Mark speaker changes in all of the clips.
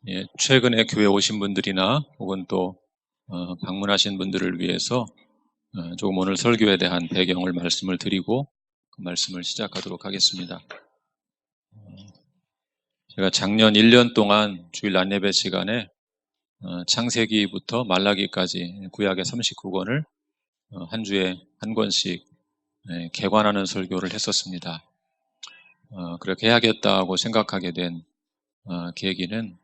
Speaker 1: 예, 최근에 교회 오신 분들이나 혹은 또 방문하신 분들을 위해서 조금 오늘 설교에 대한 배경을 말씀을 드리고 그 말씀을 시작하도록 하겠습니다. 제가 작년 1년 동안 주일 안예배 시간에 창세기부터 말라기까지 구약의 39권을 한 주에 한 권씩 개관하는 설교를 했었습니다. 그렇게 해야겠다고 생각하게 된 계기는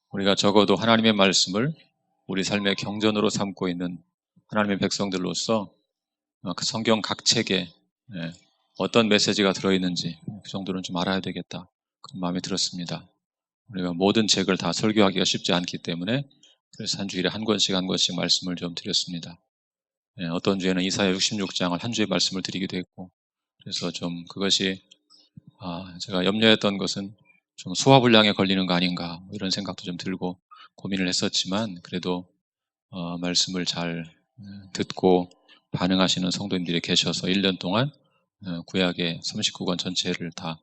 Speaker 1: 우리가 적어도 하나님의 말씀을 우리 삶의 경전으로 삼고 있는 하나님의 백성들로서 그 성경 각 책에 어떤 메시지가 들어있는지 그 정도는 좀 알아야 되겠다, 그런 마음이 들었습니다. 우리가 모든 책을 다 설교하기가 쉽지 않기 때문에 그래서 한 주일에 한 권씩 말씀을 좀 드렸습니다. 어떤 주에는 이사야 66장을 한 주에 말씀을 드리기도 했고, 그래서 좀 그것이 제가 염려했던 것은 좀 소화불량에 걸리는 거 아닌가, 이런 생각도 좀 들고 고민을 했었지만, 그래도 말씀을 잘 듣고 반응하시는 성도님들이 계셔서 1년 동안 구약의 39권 전체를 다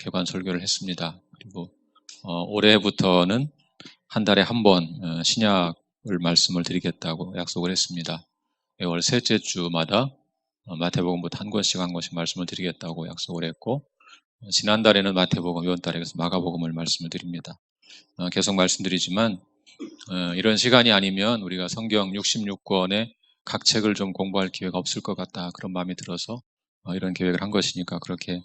Speaker 1: 개관 설교를 했습니다. 그리고 올해부터는 한 달에 한 번 신약을 말씀을 드리겠다고 약속을 했습니다. 매월 셋째 주마다 마태복음부터 한 권씩 말씀을 드리겠다고 약속을 했고, 지난달에는 마태복음, 이번 달에 그래서 마가복음을 말씀을 드립니다. 계속 말씀드리지만 이런 시간이 아니면 우리가 성경 66권의 각 책을 좀 공부할 기회가 없을 것 같다, 그런 마음이 들어서 이런 계획을 한 것이니까 그렇게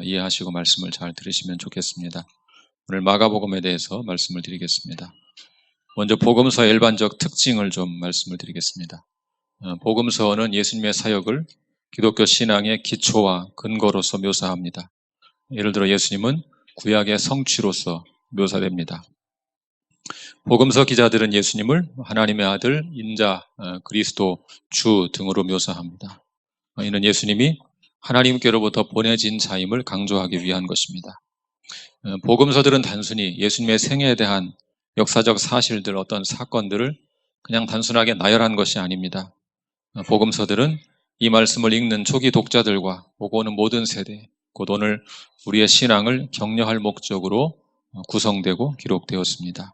Speaker 1: 이해하시고 말씀을 잘 들으시면 좋겠습니다. 오늘 마가복음에 대해서 말씀을 드리겠습니다. 먼저 복음서의 일반적 특징을 좀 말씀을 드리겠습니다. 복음서는 예수님의 사역을 기독교 신앙의 기초와 근거로서 묘사합니다. 예를 들어 예수님은 구약의 성취로서 묘사됩니다. 복음서 기자들은 예수님을 하나님의 아들, 인자, 그리스도, 주 등으로 묘사합니다. 이는 예수님이 하나님께로부터 보내진 자임을 강조하기 위한 것입니다. 복음서들은 단순히 예수님의 생애에 대한 역사적 사실들, 어떤 사건들을 그냥 단순하게 나열한 것이 아닙니다. 복음서들은 이 말씀을 읽는 초기 독자들과 보고 오는 모든 세대, 곧 오늘 우리의 신앙을 격려할 목적으로 구성되고 기록되었습니다.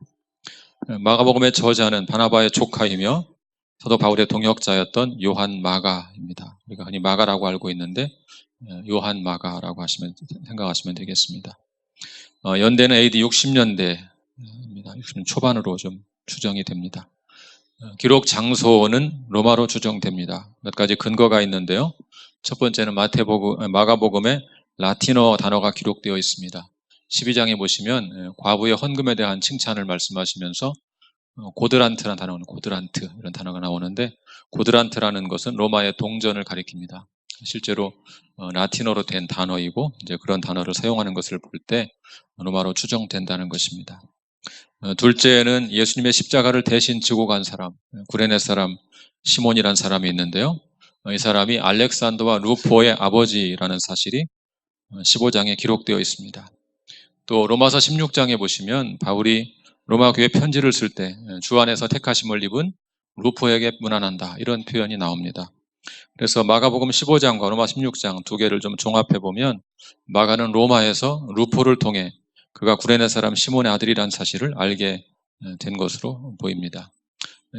Speaker 1: 마가복음의 저자는 바나바의 조카이며 사도 바울의 동역자였던 요한 마가입니다. 우리가 흔히 마가라고 알고 있는데 요한 마가라고 생각하시면 되겠습니다. 연대는 AD 60년대입니다. 60년 초반으로 좀 추정이 됩니다. 기록 장소는 로마로 추정됩니다. 몇 가지 근거가 있는데요. 첫 번째는 마가복음에 라틴어 단어가 기록되어 있습니다. 12장에 보시면 과부의 헌금에 대한 칭찬을 말씀하시면서 고드란트라는 단어는 고드란트, 이런 단어가 나오는데, 고드란트라는 것은 로마의 동전을 가리킵니다. 실제로 라틴어로 된 단어이고, 이제 그런 단어를 사용하는 것을 볼 때 로마로 추정된다는 것입니다. 둘째는 예수님의 십자가를 대신 지고 간 사람, 구레네 사람 시몬이라는 사람이 있는데요. 이 사람이 알렉산더와 루포의 아버지라는 사실이 15장에 기록되어 있습니다. 또 로마서 16장에 보시면 바울이 로마 교회 편지를 쓸 때 주 안에서 택하심을 입은 루포에게 문안한다, 이런 표현이 나옵니다. 그래서 마가복음 15장과 로마 16장 두 개를 좀 종합해 보면 마가는 로마에서 루포를 통해 그가 구레네 사람 시몬의 아들이라는 사실을 알게 된 것으로 보입니다.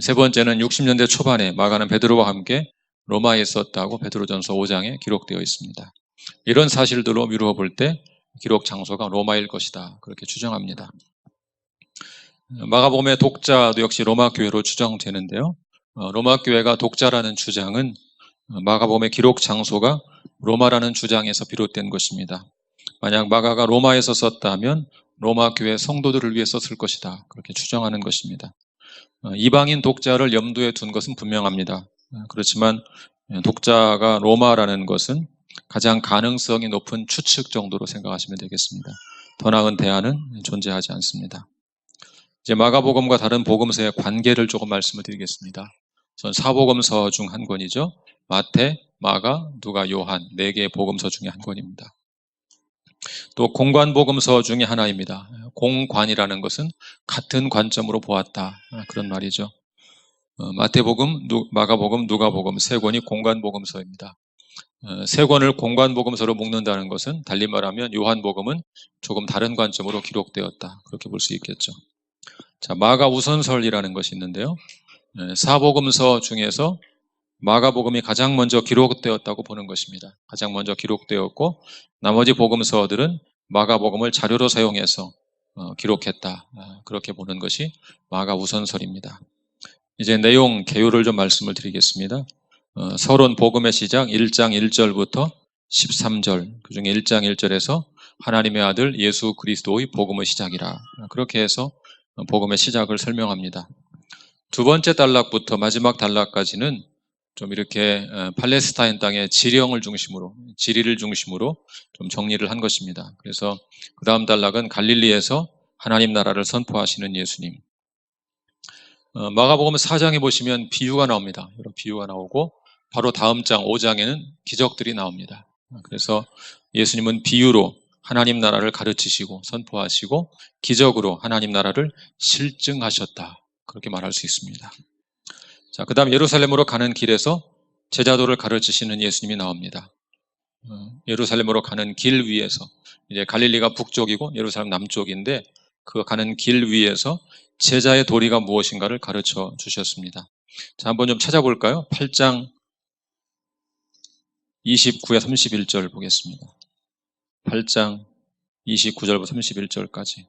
Speaker 1: 세 번째는 60년대 초반에 마가는 베드로와 함께 로마에 있었다고 베드로전서 5장에 기록되어 있습니다. 이런 사실들로 미루어 볼 때 기록 장소가 로마일 것이다, 그렇게 추정합니다. 마가복음의 독자도 역시 로마 교회로 추정되는데요. 로마 교회가 독자라는 주장은 마가복음의 기록 장소가 로마라는 주장에서 비롯된 것입니다. 만약 마가가 로마에서 썼다면 로마 교회 성도들을 위해 썼을 것이다, 그렇게 추정하는 것입니다. 이방인 독자를 염두에 둔 것은 분명합니다. 그렇지만 독자가 로마라는 것은 가장 가능성이 높은 추측 정도로 생각하시면 되겠습니다. 더 나은 대안은 존재하지 않습니다. 이제 마가복음과 다른 복음서의 관계를 조금 말씀을 드리겠습니다. 전 사복음서 중 한 권이죠. 마태, 마가, 누가, 요한 4개의 복음서 중에 한 권입니다. 또 공관복음서 중에 하나입니다. 공관이라는 것은 같은 관점으로 보았다, 그런 말이죠. 마태복음, 마가복음, 누가복음 3권이 공관복음서입니다. 3권을 공관복음서로 묶는다는 것은 달리 말하면 요한복음은 조금 다른 관점으로 기록되었다, 그렇게 볼 수 있겠죠. 자, 마가우선설이라는 것이 있는데요. 사복음서 중에서 마가복음이 가장 먼저 기록되었다고 보는 것입니다. 가장 먼저 기록되었고 나머지 복음서들은 마가복음을 자료로 사용해서 기록했다. 그렇게 보는 것이 마가우선설입니다. 이제 내용 개요를 좀 말씀을 드리겠습니다. 서론 복음의 시작 1장 1절부터 13절, 그중에 1장 1절에서 하나님의 아들 예수 그리스도의 복음의 시작이라, 그렇게 해서 복음의 시작을 설명합니다. 두 번째 단락부터 마지막 단락까지는 좀 이렇게 팔레스타인 땅의 지령을 중심으로, 지리를 중심으로 좀 정리를 한 것입니다. 그래서 그 다음 단락은 갈릴리에서 하나님 나라를 선포하시는 예수님. 마가복음 4장에 보시면 비유가 나옵니다. 여러 비유가 나오고 바로 다음 장 5장에는 기적들이 나옵니다. 그래서 예수님은 비유로 하나님 나라를 가르치시고 선포하시고 기적으로 하나님 나라를 실증하셨다. 그렇게 말할 수 있습니다. 자, 그 다음 예루살렘으로 가는 길에서 제자도를 가르치시는 예수님이 나옵니다. 예루살렘으로 가는 길 위에서, 이제 갈릴리가 북쪽이고 예루살렘 남쪽인데 그 가는 길 위에서 제자의 도리가 무엇인가를 가르쳐 주셨습니다. 자, 한번 좀 찾아볼까요? 8장 29에 31절 보겠습니다. 8장 29절부터 31절까지.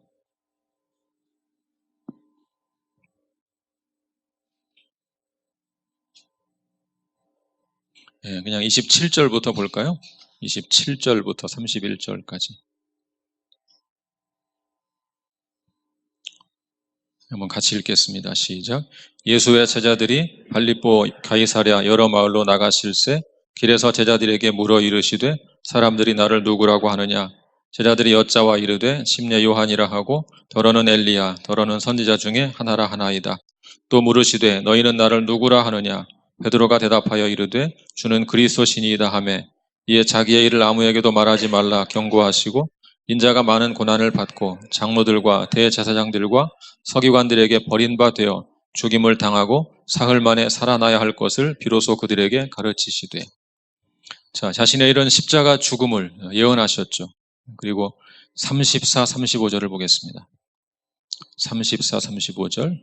Speaker 1: 그냥 27절부터 볼까요? 27절부터 31절까지. 한번 같이 읽겠습니다. 시작. 예수의 제자들이 발립보 가이사랴 여러 마을로 나가실새 길에서 제자들에게 물어 이르시되 사람들이 나를 누구라고 하느냐? 제자들이 여짜와 이르되 심례 요한이라 하고 더러는 엘리야 더러는 선지자 중에 하나라 하나이다. 또 물으시되 너희는 나를 누구라 하느냐? 베드로가 대답하여 이르되 주는 그리스도시니이다 하매 이에 자기의 일을 아무에게도 말하지 말라 경고하시고 인자가 많은 고난을 받고 장로들과 대제사장들과 서기관들에게 버린 바 되어 죽임을 당하고 사흘 만에 살아나야 할 것을 비로소 그들에게 가르치시되. 자, 자신의 이런 십자가 죽음을 예언하셨죠. 그리고 34, 35절을 보겠습니다. 34, 35절.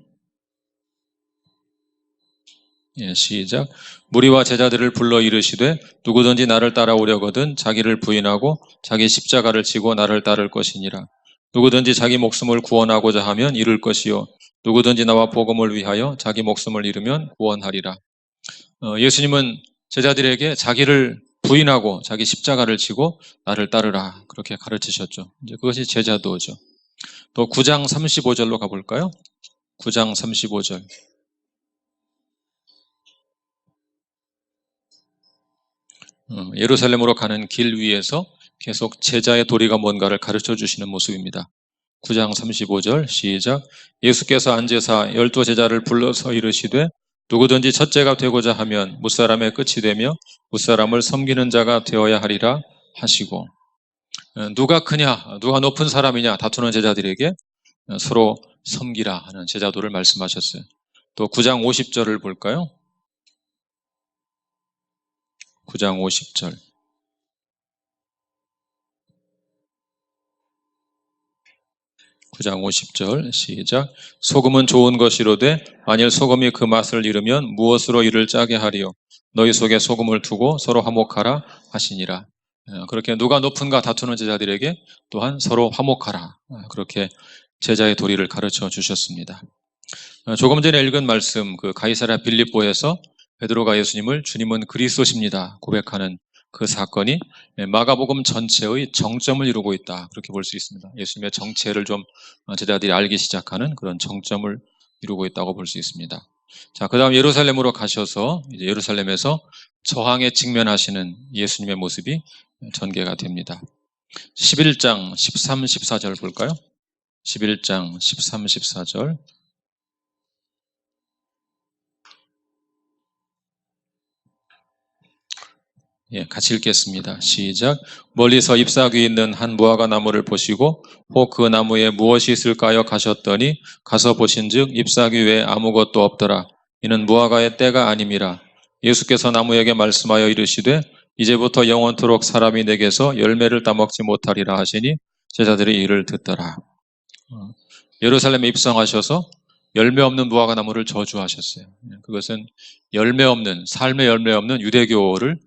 Speaker 1: 시작. 무리와 제자들을 불러 이르시되 누구든지 나를 따라오려거든 자기를 부인하고 자기 십자가를 지고 나를 따를 것이니라. 누구든지 자기 목숨을 구원하고자 하면 잃을 것이요 누구든지 나와 복음을 위하여 자기 목숨을 잃으면 구원하리라. 예수님은 제자들에게 자기를 부인하고 자기 십자가를 지고 나를 따르라 그렇게 가르치셨죠. 이제 그것이 제자도죠. 또 9장 35절로 가볼까요? 9장 35절. 예루살렘으로 가는 길 위에서 계속 제자의 도리가 뭔가를 가르쳐 주시는 모습입니다. 9장 35절 시작. 예수께서 앉으사 12제자를 불러서 이르시되 누구든지 첫째가 되고자 하면 무사람의 끝이 되며 무사람을 섬기는 자가 되어야 하리라 하시고, 누가 크냐 누가 높은 사람이냐 다투는 제자들에게 서로 섬기라 하는 제자도를 말씀하셨어요. 또 9장 50절을 볼까요? 9장 50절. (9장 50절) 시작. 소금은 좋은 것이로되 만일 소금이 그 맛을 잃으면 무엇으로 이를 짜게 하리요? 너희 속에 소금을 두고 서로 화목하라 하시니라. 그렇게 누가 높은가 다투는 제자들에게 또한 서로 화목하라. 그렇게 제자의 도리를 가르쳐 주셨습니다. 조금 전에 읽은 말씀, 그 가이사랴 빌립보에서 베드로가 예수님을 주님은 그리스도십니다 고백하는 그 사건이 마가복음 전체의 정점을 이루고 있다. 그렇게 볼 수 있습니다. 예수님의 정체를 좀 제자들이 알기 시작하는 그런 정점을 이루고 있다고 볼 수 있습니다. 자, 그 다음 예루살렘으로 가셔서 이제 예루살렘에서 저항에 직면하시는 예수님의 모습이 전개가 됩니다. 11장 13, 14절 볼까요? 11장 13, 14절. 같이 읽겠습니다. 시작. 멀리서 잎사귀 있는 한 무화과 나무를 보시고 혹 그 나무에 무엇이 있을까요? 가셨더니 가서 보신즉 잎사귀 외에 아무것도 없더라. 이는 무화과의 때가 아님이라. 예수께서 나무에게 말씀하여 이르시되 이제부터 영원토록 사람이 내게서 열매를 따먹지 못하리라 하시니 제자들이 이를 듣더라. 예루살렘에 입성하셔서 열매 없는 무화과 나무를 저주하셨어요. 그것은 열매 없는, 삶의 열매 없는 유대교를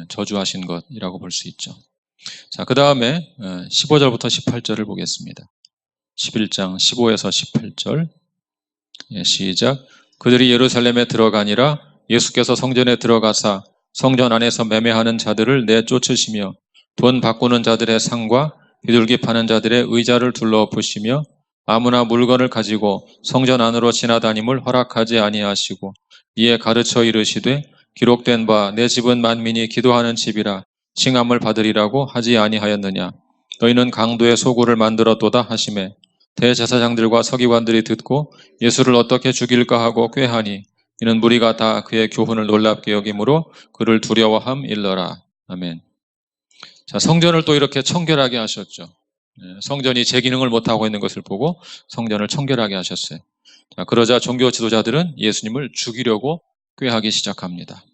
Speaker 1: 저주하신 것이라고 볼 수 있죠. 자, 그 다음에 15절부터 18절을 보겠습니다. 11장 15에서 18절. 시작. 그들이 예루살렘에 들어가니라. 예수께서 성전에 들어가사 성전 안에서 매매하는 자들을 내쫓으시며 돈 바꾸는 자들의 상과 비둘기 파는 자들의 의자를 둘러엎으시며 아무나 물건을 가지고 성전 안으로 지나다님을 허락하지 아니하시고 이에 가르쳐 이르시되 기록된 바 내 집은 만민이 기도하는 집이라 칭함을 받으리라고 하지 아니하였느냐. 너희는 강도의 소굴을 만들었도다 하시매 대제사장들과 서기관들이 듣고 예수를 어떻게 죽일까 하고 꾀하니 이는 무리가 다 그의 교훈을 놀랍게 여김으로 그를 두려워함 일러라. 아멘. 자, 성전을 또 이렇게 청결하게 하셨죠. 성전이 제 기능을 못하고 있는 것을 보고 성전을 청결하게 하셨어요. 자, 그러자 종교 지도자들은 예수님을 죽이려고 꾀하기 시작합니다.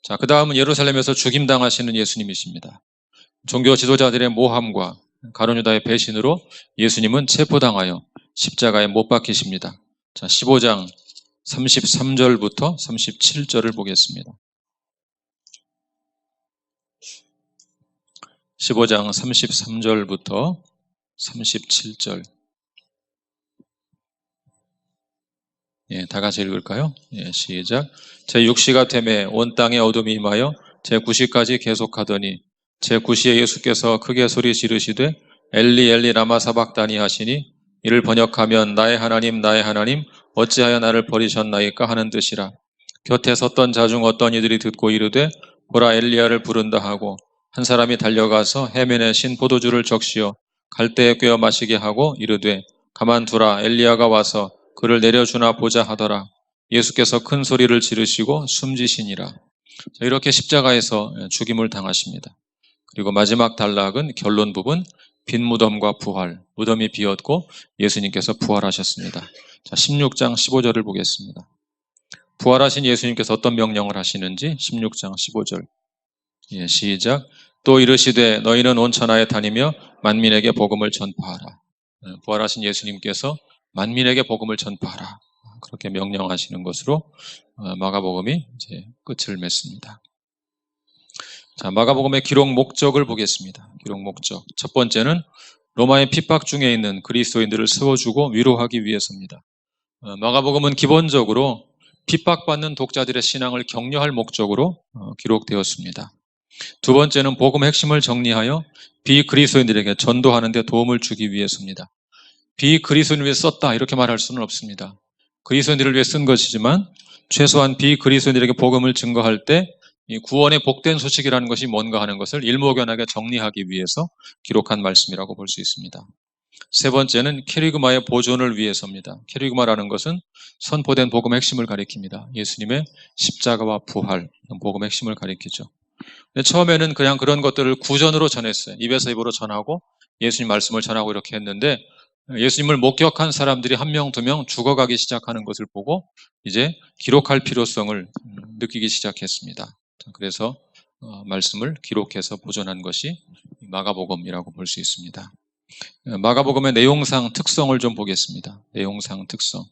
Speaker 1: 자, 그 다음은 예루살렘에서 죽임당하시는 예수님이십니다. 종교 지도자들의 모함과 가룟유다의 배신으로 예수님은 체포당하여 십자가에 못 박히십니다. 자, 15장 33절부터 37절을 보겠습니다. 15장 33절부터 37절. 다 같이 읽을까요? 시작. 제 6시가 되매 온 땅에 어둠이 임하여 제 9시까지 계속하더니 제 9시에 예수께서 크게 소리 지르시되 엘리 엘리 라마 사박다니 하시니 이를 번역하면 나의 하나님 어찌하여 나를 버리셨나이까 하는 뜻이라. 곁에 섰던 자 중 어떤 이들이 듣고 이르되 보라 엘리야를 부른다 하고 한 사람이 달려가서 해면에 신 포도주를 적시어 갈대에 꿰어 마시게 하고 이르되 가만두라 엘리야가 와서 그를 내려주나 보자 하더라. 예수께서 큰 소리를 지르시고 숨지시니라. 이렇게 십자가에서 죽임을 당하십니다. 그리고 마지막 단락은 결론 부분 빈 무덤과 부활. 무덤이 비었고 예수님께서 부활하셨습니다. 자, 16장 15절을 보겠습니다. 부활하신 예수님께서 어떤 명령을 하시는지 16장 15절. 시작. 또 이르시되 너희는 온 천하에 다니며 만민에게 복음을 전파하라. 부활하신 예수님께서 만민에게 복음을 전파하라. 그렇게 명령하시는 것으로 마가복음이 이제 끝을 맺습니다. 자, 마가복음의 기록 목적을 보겠습니다. 기록 목적. 첫 번째는 로마의 핍박 중에 있는 그리스도인들을 세워주고 위로하기 위해서입니다. 마가복음은 기본적으로 핍박받는 독자들의 신앙을 격려할 목적으로 기록되었습니다. 두 번째는 복음의 핵심을 정리하여 비그리스도인들에게 전도하는 데 도움을 주기 위해서입니다. 비그리스도인을 위해 썼다 이렇게 말할 수는 없습니다. 그리스도인들을 위해 쓴 것이지만 최소한 비그리스도인들에게 복음을 증거할 때 이 구원의 복된 소식이라는 것이 뭔가 하는 것을 일목요연하게 정리하기 위해서 기록한 말씀이라고 볼 수 있습니다. 세 번째는 캐리그마의 보존을 위해서입니다. 캐리그마라는 것은 선포된 복음의 핵심을 가리킵니다. 예수님의 십자가와 부활, 복음의 핵심을 가리키죠. 근데 처음에는 그냥 그런 것들을 구전으로 전했어요. 입에서 입으로 전하고 예수님 말씀을 전하고 이렇게 했는데 예수님을 목격한 사람들이 한 명, 두 명 죽어가기 시작하는 것을 보고 이제 기록할 필요성을 느끼기 시작했습니다. 그래서 말씀을 기록해서 보존한 것이 마가복음이라고 볼 수 있습니다. 마가복음의 내용상 특성을 좀 보겠습니다. 내용상 특성.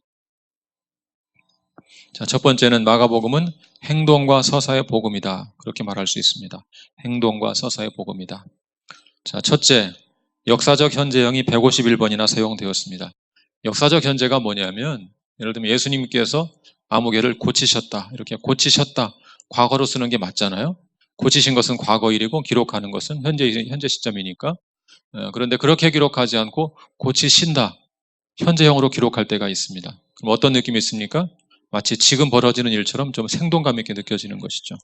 Speaker 1: 자, 첫 번째는 마가복음은 행동과 서사의 복음이다. 그렇게 말할 수 있습니다. 행동과 서사의 복음이다. 자, 첫째, 역사적 현재형이 151번이나 사용되었습니다. 역사적 현재가 뭐냐면 예를 들면 예수님께서 아무개를 고치셨다. 이렇게 고치셨다. 과거로 쓰는 게 맞잖아요. 고치신 것은 과거 일이고 기록하는 것은 현재 시점이니까. 그런데 그렇게 기록하지 않고 고치신다. 현재형으로 기록할 때가 있습니다. 그럼 어떤 느낌이 있습니까? 마치 지금 벌어지는 일처럼 좀 생동감 있게 느껴지는 것이죠.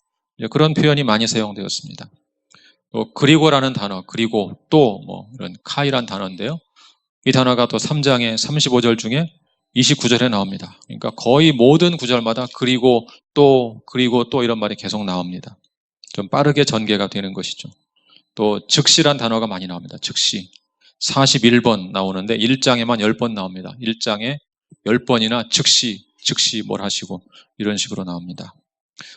Speaker 1: 그런 표현이 많이 사용되었습니다. 또 그리고라는 단어, 그리고 또 이런 카이란 단어인데요. 이 단어가 또 3장의 35절 중에 29절에 나옵니다. 그러니까 거의 모든 구절마다 그리고 또 이런 말이 계속 나옵니다. 좀 빠르게 전개가 되는 것이죠. 또 즉시란 단어가 많이 나옵니다. 즉시. 41번 나오는데 1장에만 10번 나옵니다. 1장에 10번이나 즉시 뭘 하시고 이런 식으로 나옵니다.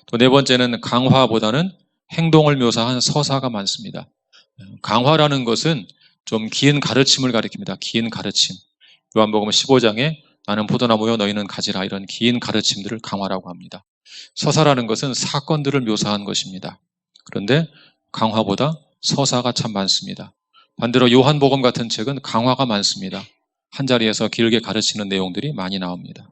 Speaker 1: 또 네 번째는 강화보다는 행동을 묘사한 서사가 많습니다. 강화라는 것은 좀 긴 가르침을 가리킵니다. 긴 가르침. 요한복음 15장에 나는 포도나무요 너희는 가지라, 이런 긴 가르침들을 강화라고 합니다. 서사라는 것은 사건들을 묘사한 것입니다. 그런데 강화보다 서사가 참 많습니다. 반대로 요한복음 같은 책은 강화가 많습니다. 한 자리에서 길게 가르치는 내용들이 많이 나옵니다.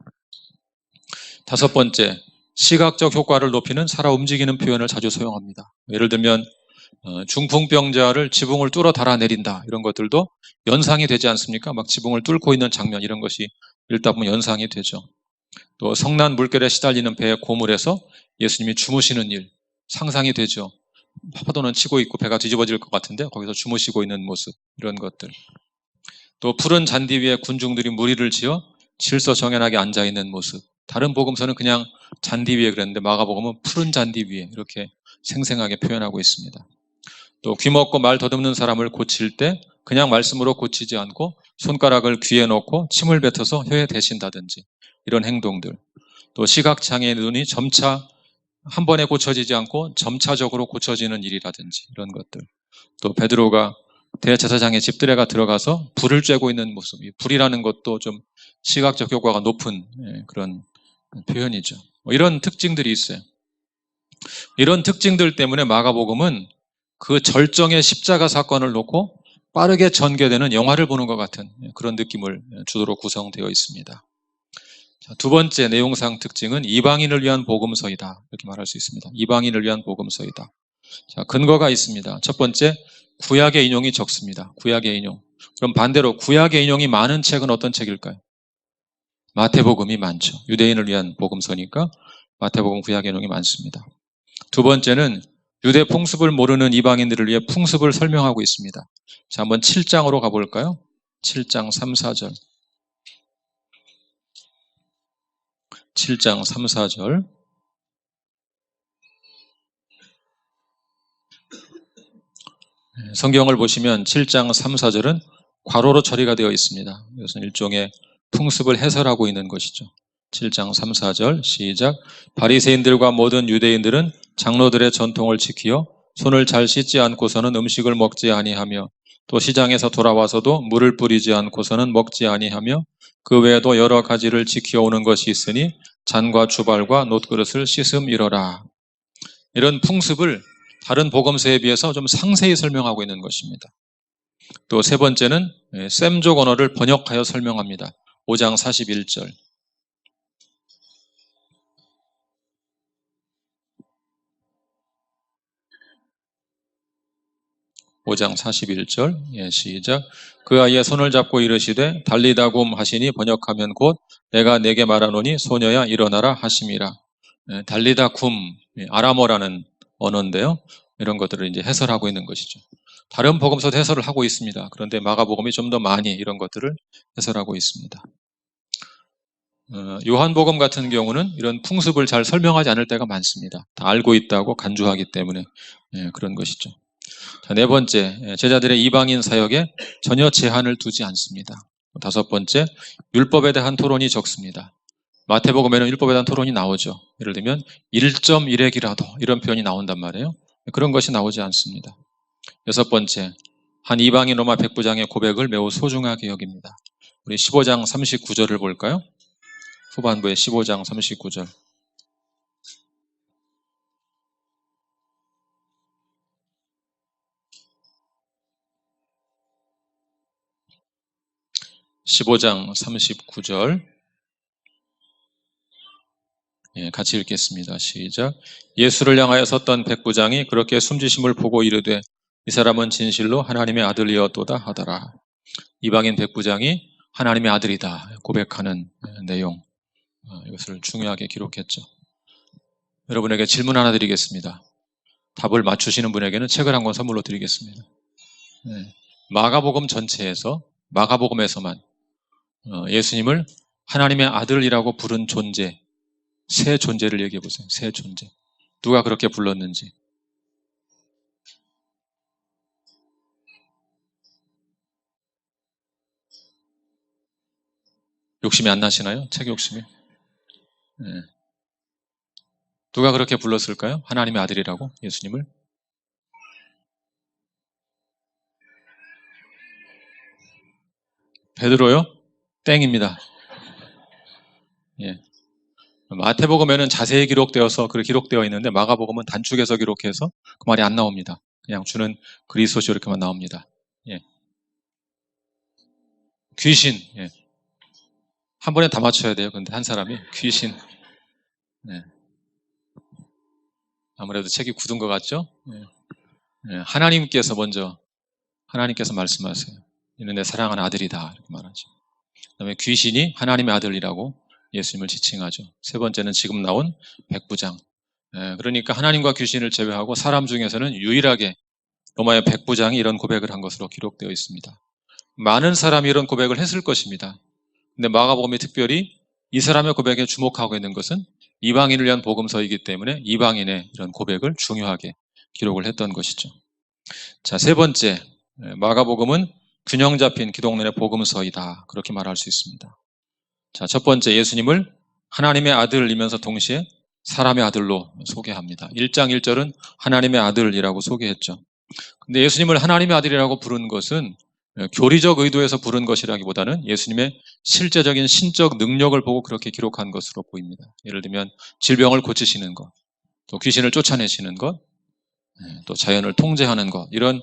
Speaker 1: 다섯 번째, 시각적 효과를 높이는 살아 움직이는 표현을 자주 사용합니다. 예를 들면 중풍병자를 지붕을 뚫어 달아내린다, 이런 것들도 연상이 되지 않습니까? 막 지붕을 뚫고 있는 장면, 이런 것이 읽다 보면 연상이 되죠. 또 성난 물결에 시달리는 배의 고물에서 예수님이 주무시는 일 상상이 되죠. 파도는 치고 있고 배가 뒤집어질 것 같은데 거기서 주무시고 있는 모습, 이런 것들. 또 푸른 잔디 위에 군중들이 무리를 지어 질서정연하게 앉아있는 모습. 다른 복음서는 그냥 잔디 위에 그랬는데 마가복음은 푸른 잔디 위에 이렇게 생생하게 표현하고 있습니다. 또 귀먹고 말 더듬는 사람을 고칠 때 그냥 말씀으로 고치지 않고 손가락을 귀에 넣고 침을 뱉어서 혀에 대신다든지, 이런 행동들. 또 시각장애의 눈이 점차 한 번에 고쳐지지 않고 점차적으로 고쳐지는 일이라든지, 이런 것들. 또 베드로가 대제사장의 집들에가 들어가서 불을 쬐고 있는 모습. 이 불이라는 것도 좀 시각적 효과가 높은 그런 표현이죠. 이런 특징들이 있어요. 이런 특징들 때문에 마가복음은 그 절정의 십자가 사건을 놓고 빠르게 전개되는 영화를 보는 것 같은 그런 느낌을 주도록 구성되어 있습니다. 자, 두 번째 내용상 특징은 이방인을 위한 복음서이다, 이렇게 말할 수 있습니다. 이방인을 위한 복음서이다. 자, 근거가 있습니다. 첫 번째, 구약의 인용이 적습니다. 구약의 인용. 그럼 반대로 구약의 인용이 많은 책은 어떤 책일까요? 마태복음이 많죠. 유대인을 위한 복음서니까 마태복음, 구약의 인용이 많습니다. 두 번째는 유대 풍습을 모르는 이방인들을 위해 풍습을 설명하고 있습니다. 자, 한번 7장으로 가볼까요? 7장 3, 4절. 7장 3, 4절. 성경을 보시면 7장 3, 4절은 괄호로 처리가 되어 있습니다. 이것은 일종의 풍습을 해설하고 있는 것이죠. 7장 3, 4절 시작. 바리새인들과 모든 유대인들은 장로들의 전통을 지키어 손을 잘 씻지 않고서는 음식을 먹지 아니하며 또 시장에서 돌아와서도 물을 뿌리지 않고서는 먹지 아니하며 그 외에도 여러 가지를 지켜오는 것이 있으니 잔과 주발과 놋그릇을 씻음이러라. 이런 풍습을 다른 복음서에 비해서 좀 상세히 설명하고 있는 것입니다. 또 세 번째는 셈족 언어를 번역하여 설명합니다. 5장 41절. 5장 41절. 시작. 그 아이의 손을 잡고 이르시되 달리다굼 하시니 번역하면 곧 내가 내게 말하노니 소녀야 일어나라 하심이라. 달리다굼, 아람어라는 언어인데요. 이런 것들을 이제 해설하고 있는 것이죠. 다른 복음서도 해설을 하고 있습니다. 그런데 마가복음이 좀 더 많이 이런 것들을 해설하고 있습니다. 요한복음 같은 경우는 이런 풍습을 잘 설명하지 않을 때가 많습니다. 다 알고 있다고 간주하기 때문에 그런 것이죠. 자, 네 번째, 제자들의 이방인 사역에 전혀 제한을 두지 않습니다. 다섯 번째, 율법에 대한 토론이 적습니다. 마태복음에는 율법에 대한 토론이 나오죠. 예를 들면 1.1핵이라도 이런 표현이 나온단 말이에요. 그런 것이 나오지 않습니다. 여섯 번째, 한 이방인 로마 백부장의 고백을 매우 소중하게 여깁니다. 우리 15장 39절을 볼까요? 후반부의 15장 39절. 15장 39절. 같이 읽겠습니다. 시작. 예수를 향하여 섰던 백부장이 그렇게 숨지심을 보고 이르되 이 사람은 진실로 하나님의 아들이었도다 하더라. 이방인 백부장이 하나님의 아들이다 고백하는 내용, 이것을 중요하게 기록했죠. 여러분에게 질문 하나 드리겠습니다. 답을 맞추시는 분에게는 책을 한 권 선물로 드리겠습니다. 마가복음 전체에서, 마가복음에서만 예수님을 하나님의 아들이라고 부른 존재, 세 존재를 얘기해 보세요. 세 존재. 누가 그렇게 불렀는지. 욕심이 안 나시나요? 책 욕심이? 네. 누가 그렇게 불렀을까요? 하나님의 아들이라고 예수님을? 베드로요? 땡입니다. 예. 마태복음에는 자세히 기록되어서 그렇게 기록되어 있는데 마가복음은 단축해서 기록해서 그 말이 안 나옵니다. 그냥 주는 그리스도시 이렇게만 나옵니다. 예. 귀신. 예. 한 번에 다 맞춰야 돼요. 근데 한 사람이 귀신. 예. 아무래도 책이 굳은 것 같죠? 예. 예. 하나님께서 말씀하세요. 이는 내 사랑하는 아들이다 이렇게 말하죠. 그다음에 귀신이 하나님의 아들이라고 예수님을 지칭하죠. 세 번째는 지금 나온 백부장. 예. 그러니까 하나님과 귀신을 제외하고 사람 중에서는 유일하게 로마의 백부장이 이런 고백을 한 것으로 기록되어 있습니다. 많은 사람이 이런 고백을 했을 것입니다. 근데 마가복음이 특별히 이 사람의 고백에 주목하고 있는 것은 이방인을 위한 복음서이기 때문에 이방인의 이런 고백을 중요하게 기록을 했던 것이죠. 자, 세 번째, 마가복음은 균형 잡힌 기독론의 복음서이다. 그렇게 말할 수 있습니다. 자, 첫 번째, 예수님을 하나님의 아들이면서 동시에 사람의 아들로 소개합니다. 1장 1절은 하나님의 아들이라고 소개했죠. 근데 예수님을 하나님의 아들이라고 부른 것은 교리적 의도에서 부른 것이라기보다는 예수님의 실제적인 신적 능력을 보고 그렇게 기록한 것으로 보입니다. 예를 들면 질병을 고치시는 것, 또 귀신을 쫓아내시는 것, 또 자연을 통제하는 것, 이런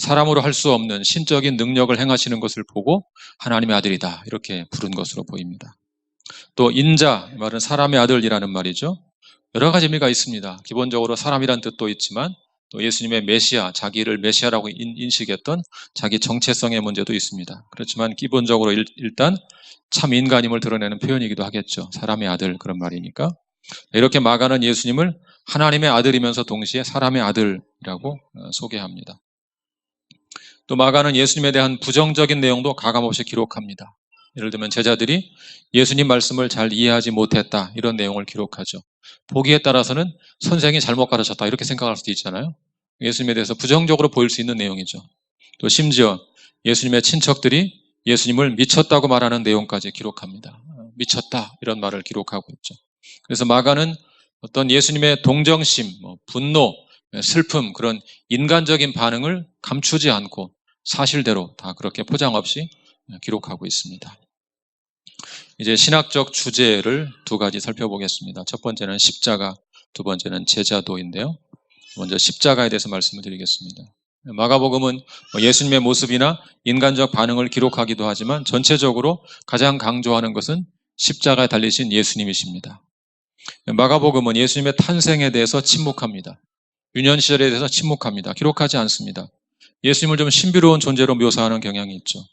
Speaker 1: 사람으로 할 수 없는 신적인 능력을 행하시는 것을 보고 하나님의 아들이다 이렇게 부른 것으로 보입니다. 또 인자, 말은 사람의 아들이라는 말이죠. 여러 가지 의미가 있습니다. 기본적으로 사람이란 뜻도 있지만 또 예수님의 메시아, 자기를 메시아라고 인식했던 자기 정체성의 문제도 있습니다. 그렇지만 기본적으로 일단 참 인간임을 드러내는 표현이기도 하겠죠. 사람의 아들 그런 말이니까. 이렇게 마가는 예수님을 하나님의 아들이면서 동시에 사람의 아들이라고 소개합니다. 또 마가는 예수님에 대한 부정적인 내용도 가감없이 기록합니다. 예를 들면 제자들이 예수님 말씀을 잘 이해하지 못했다 이런 내용을 기록하죠. 보기에 따라서는 선생이 잘못 가르쳤다 이렇게 생각할 수도 있잖아요. 예수님에 대해서 부정적으로 보일 수 있는 내용이죠. 또 심지어 예수님의 친척들이 예수님을 미쳤다고 말하는 내용까지 기록합니다. 미쳤다 이런 말을 기록하고 있죠. 그래서 마가는 어떤 예수님의 동정심, 분노, 슬픔 그런 인간적인 반응을 감추지 않고 사실대로 다 그렇게 포장 없이 기록하고 있습니다. 이제 신학적 주제를 두 가지 살펴보겠습니다. 첫 번째는 십자가, 두 번째는 제자도인데요. 먼저 십자가에 대해서 말씀을 드리겠습니다. 마가복음은 예수님의 모습이나 인간적 반응을 기록하기도 하지만 전체적으로 가장 강조하는 것은 십자가에 달리신 예수님이십니다. 마가복음은 예수님의 탄생에 대해서 침묵합니다. 유년 시절에 대해서 침묵합니다. 기록하지 않습니다. 예수님을 좀 신비로운 존재로 묘사하는 경향이 있죠.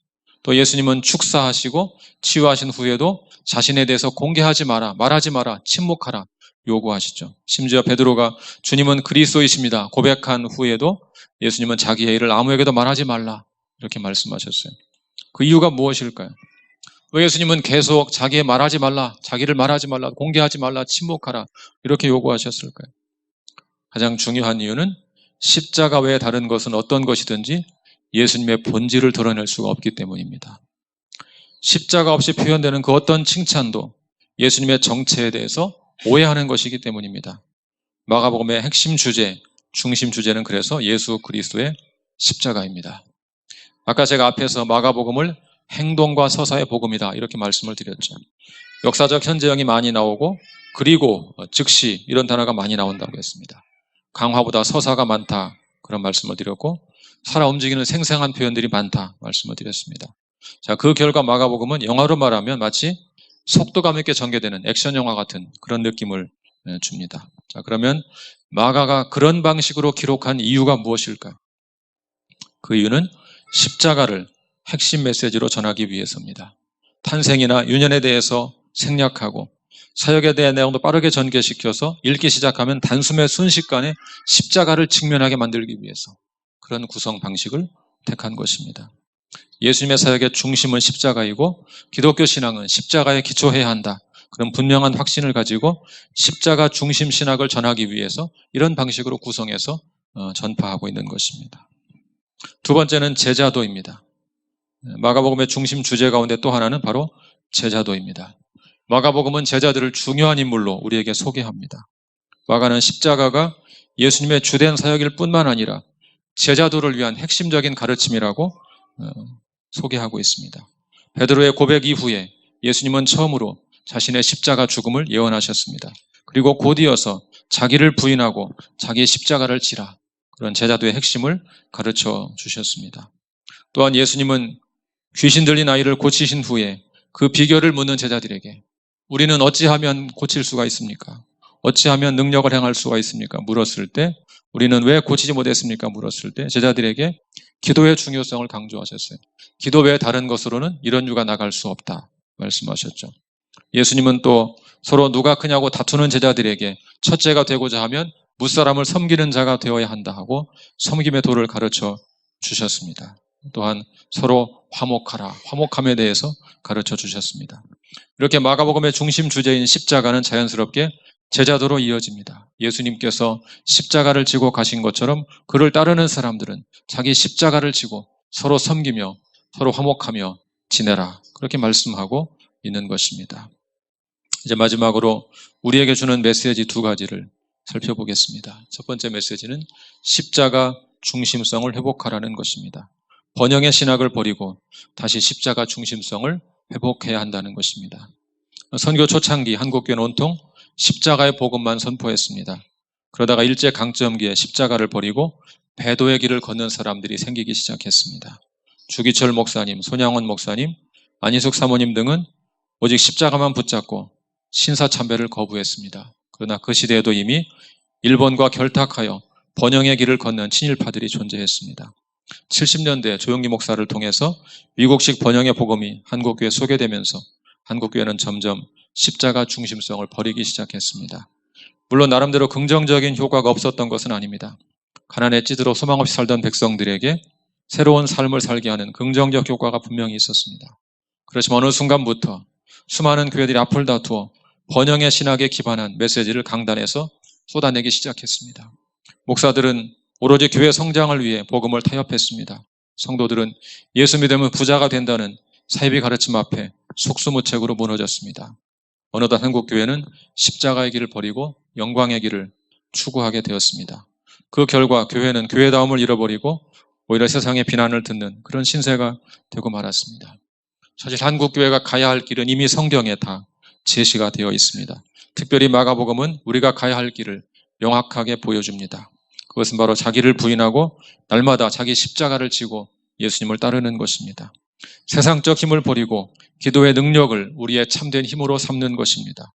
Speaker 1: 또 예수님은 축사하시고 치유하신 후에도 자신에 대해서 공개하지 마라, 말하지 마라, 침묵하라 요구하시죠. 심지어 베드로가 주님은 그리스도이십니다 고백한 후에도 예수님은 자기의 일을 아무에게도 말하지 말라 이렇게 말씀하셨어요. 그 이유가 무엇일까요? 왜 예수님은 계속 자기의 말하지 말라, 자기를 말하지 말라, 공개하지 말라, 침묵하라 이렇게 요구하셨을까요? 가장 중요한 이유는 십자가 외에 다른 것은 어떤 것이든지 예수님의 본질을 드러낼 수가 없기 때문입니다. 십자가 없이 표현되는 그 어떤 칭찬도 예수님의 정체에 대해서 오해하는 것이기 때문입니다. 마가복음의 핵심 주제, 중심 주제는 그래서 예수 그리스도의 십자가입니다. 아까 제가 앞에서 마가복음을 행동과 서사의 복음이다 이렇게 말씀을 드렸죠. 역사적 현재형이 많이 나오고 그리고 즉시 이런 단어가 많이 나온다고 했습니다. 강화보다 서사가 많다 그런 말씀을 드렸고 살아 움직이는 생생한 표현들이 많다 말씀을 드렸습니다. 자, 그 결과 마가복음은 영화로 말하면 마치 속도감 있게 전개되는 액션 영화 같은 그런 느낌을 줍니다. 자, 그러면 마가가 그런 방식으로 기록한 이유가 무엇일까요? 그 이유는 십자가를 핵심 메시지로 전하기 위해서입니다. 탄생이나 유년에 대해서 생략하고 사역에 대한 내용도 빠르게 전개시켜서 읽기 시작하면 단숨에 순식간에 십자가를 직면하게 만들기 위해서 그런 구성 방식을 택한 것입니다. 예수님의 사역의 중심은 십자가이고 기독교 신앙은 십자가에 기초해야 한다. 그런 분명한 확신을 가지고 십자가 중심 신학을 전하기 위해서 이런 방식으로 구성해서 전파하고 있는 것입니다. 두 번째는 제자도입니다. 마가복음의 중심 주제 가운데 또 하나는 바로 제자도입니다. 마가복음은 제자들을 중요한 인물로 우리에게 소개합니다. 마가는 십자가가 예수님의 주된 사역일 뿐만 아니라 제자도를 위한 핵심적인 가르침이라고 소개하고 있습니다. 베드로의 고백 이후에 예수님은 처음으로 자신의 십자가 죽음을 예언하셨습니다. 그리고 곧 이어서 자기를 부인하고 자기의 십자가를 지라, 그런 제자도의 핵심을 가르쳐 주셨습니다. 또한 예수님은 귀신 들린 아이를 고치신 후에 그 비결을 묻는 제자들에게 우리는 어찌하면 고칠 수가 있습니까? 어찌하면 능력을 행할 수가 있습니까? 물었을 때, 우리는 왜 고치지 못했습니까? 물었을 때 제자들에게 기도의 중요성을 강조하셨어요. 기도 외에 다른 것으로는 이런 유가 나갈 수 없다 말씀하셨죠. 예수님은 또 서로 누가 크냐고 다투는 제자들에게 첫째가 되고자 하면 무사람을 섬기는 자가 되어야 한다 하고 섬김의 도를 가르쳐 주셨습니다. 또한 서로 화목하라, 화목함에 대해서 가르쳐 주셨습니다. 이렇게 마가복음의 중심 주제인 십자가는 자연스럽게 제자도로 이어집니다. 예수님께서 십자가를 지고 가신 것처럼 그를 따르는 사람들은 자기 십자가를 지고 서로 섬기며 서로 화목하며 지내라, 그렇게 말씀하고 있는 것입니다. 이제 마지막으로 우리에게 주는 메시지 두 가지를 살펴보겠습니다. 첫 번째 메시지는 십자가 중심성을 회복하라는 것입니다. 번영의 신학을 버리고 다시 십자가 중심성을 회복해야 한다는 것입니다. 선교 초창기 한국교회는 온통 십자가의 복음만 선포했습니다. 그러다가 일제강점기에 십자가를 버리고 배도의 길을 걷는 사람들이 생기기 시작했습니다. 주기철 목사님, 손양원 목사님, 안희숙 사모님 등은 오직 십자가만 붙잡고 신사참배를 거부했습니다. 그러나 그 시대에도 이미 일본과 결탁하여 번영의 길을 걷는 친일파들이 존재했습니다. 70년대 조용기 목사를 통해서 미국식 번영의 복음이 한국교회에 소개되면서 한국교회는 점점 십자가 중심성을 버리기 시작했습니다. 물론 나름대로 긍정적인 효과가 없었던 것은 아닙니다. 가난에 찌들어 소망 없이 살던 백성들에게 새로운 삶을 살게 하는 긍정적 효과가 분명히 있었습니다. 그렇지만 어느 순간부터 수많은 교회들이 앞을 다투어 번영의 신학에 기반한 메시지를 강단에서 쏟아내기 시작했습니다. 목사들은 오로지 교회 성장을 위해 복음을 타협했습니다. 성도들은 예수 믿으면 부자가 된다는 사이비 가르침 앞에 속수무책으로 무너졌습니다. 어느덧 한국교회는 십자가의 길을 버리고 영광의 길을 추구하게 되었습니다. 그 결과 교회는 교회다움을 잃어버리고 오히려 세상의 비난을 듣는 그런 신세가 되고 말았습니다. 사실 한국교회가 가야 할 길은 이미 성경에 다 제시가 되어 있습니다. 특별히 마가복음은 우리가 가야 할 길을 명확하게 보여줍니다. 그것은 바로 자기를 부인하고 날마다 자기 십자가를 지고 예수님을 따르는 것입니다. 세상적 힘을 버리고 기도의 능력을 우리의 참된 힘으로 삼는 것입니다.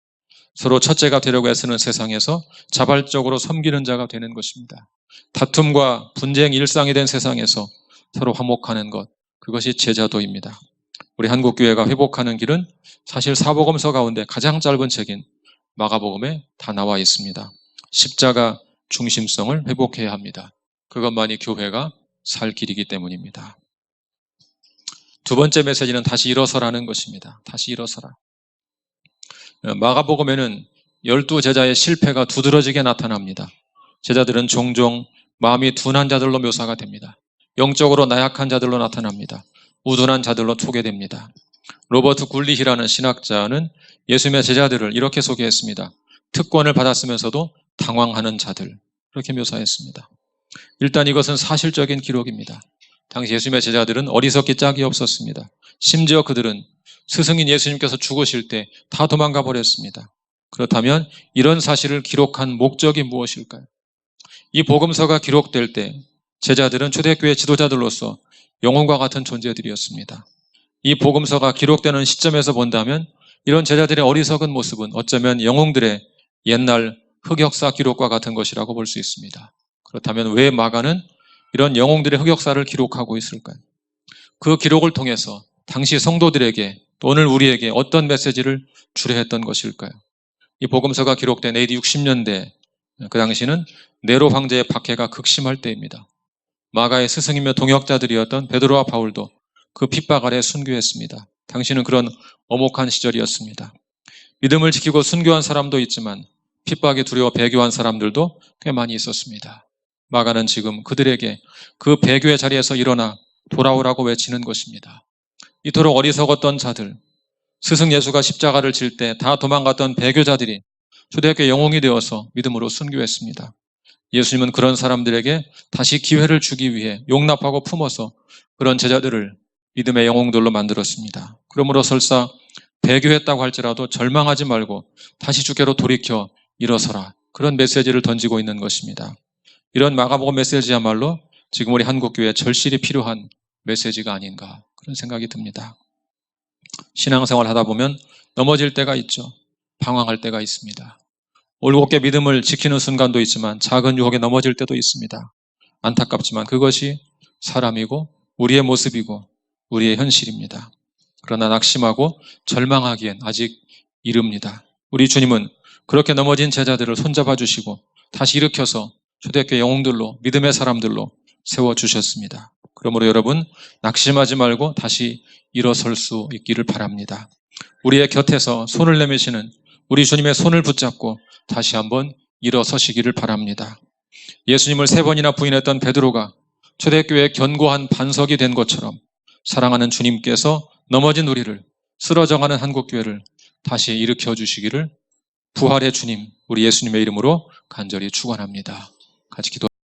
Speaker 1: 서로 첫째가 되려고 애쓰는 세상에서 자발적으로 섬기는 자가 되는 것입니다. 다툼과 분쟁 일상이 된 세상에서 서로 화목하는 것, 그것이 제자도입니다. 우리 한국교회가 회복하는 길은 사실 사복음서 가운데 가장 짧은 책인 마가복음에 다 나와 있습니다. 십자가 중심성을 회복해야 합니다. 그것만이 교회가 살 길이기 때문입니다. 두 번째 메시지는 다시 일어서라는 것입니다. 다시 일어서라. 마가복음에는 12제자의 실패가 두드러지게 나타납니다. 제자들은 종종 마음이 둔한 자들로 묘사가 됩니다. 영적으로 나약한 자들로 나타납니다. 우둔한 자들로 소개됩니다. 로버트 굴리히라는 신학자는 예수님의 제자들을 이렇게 소개했습니다. 특권을 받았으면서도 당황하는 자들, 그렇게 묘사했습니다. 일단 이것은 사실적인 기록입니다. 당시 예수님의 제자들은 어리석기 짝이 없었습니다. 심지어 그들은 스승인 예수님께서 죽으실 때 다 도망가 버렸습니다. 그렇다면 이런 사실을 기록한 목적이 무엇일까요? 이 복음서가 기록될 때 제자들은 초대교회 지도자들로서 영혼과 같은 존재들이었습니다. 이 복음서가 기록되는 시점에서 본다면 이런 제자들의 어리석은 모습은 어쩌면 영웅들의 옛날 흑역사 기록과 같은 것이라고 볼 수 있습니다. 그렇다면 왜 마가는 이런 영웅들의 흑역사를 기록하고 있을까요? 그 기록을 통해서 당시 성도들에게 또 오늘 우리에게 어떤 메시지를 주려 했던 것일까요? 이 복음서가 기록된 AD 60년대, 그 당시는 네로 황제의 박해가 극심할 때입니다. 마가의 스승이며 동역자들이었던 베드로와 바울도 그 핍박 아래 순교했습니다. 당시는 그런 엄혹한 시절이었습니다. 믿음을 지키고 순교한 사람도 있지만 핍박이 두려워 배교한 사람들도 꽤 많이 있었습니다. 마가는 지금 그들에게 그 배교의 자리에서 일어나 돌아오라고 외치는 것입니다. 이토록 어리석었던 자들, 스승 예수가 십자가를 질 때 다 도망갔던 배교자들이 초대교회 영웅이 되어서 믿음으로 순교했습니다. 예수님은 그런 사람들에게 다시 기회를 주기 위해 용납하고 품어서 그런 제자들을 믿음의 영웅들로 만들었습니다. 그러므로 설사 배교했다고 할지라도 절망하지 말고 다시 주께로 돌이켜 일어서라. 그런 메시지를 던지고 있는 것입니다. 이런 마가복음 메시지야말로 지금 우리 한국교회에 절실히 필요한 메시지가 아닌가 그런 생각이 듭니다. 신앙생활 하다 보면 넘어질 때가 있죠. 방황할 때가 있습니다. 올곧게 믿음을 지키는 순간도 있지만 작은 유혹에 넘어질 때도 있습니다. 안타깝지만 그것이 사람이고 우리의 모습이고 우리의 현실입니다. 그러나 낙심하고 절망하기엔 아직 이릅니다. 우리 주님은 그렇게 넘어진 제자들을 손잡아 주시고 다시 일으켜서 초대교회 영웅들로 믿음의 사람들로 세워주셨습니다. 그러므로 여러분 낙심하지 말고 다시 일어설 수 있기를 바랍니다. 우리의 곁에서 손을 내미시는 우리 주님의 손을 붙잡고 다시 한번 일어서시기를 바랍니다. 예수님을 3번이나 부인했던 베드로가 초대교회의 견고한 반석이 된 것처럼 사랑하는 주님께서 넘어진 우리를 쓰러져가는 한국교회를 다시 일으켜 주시기를 부활의 주님 우리 예수님의 이름으로 간절히 축원합니다. 같이 기도.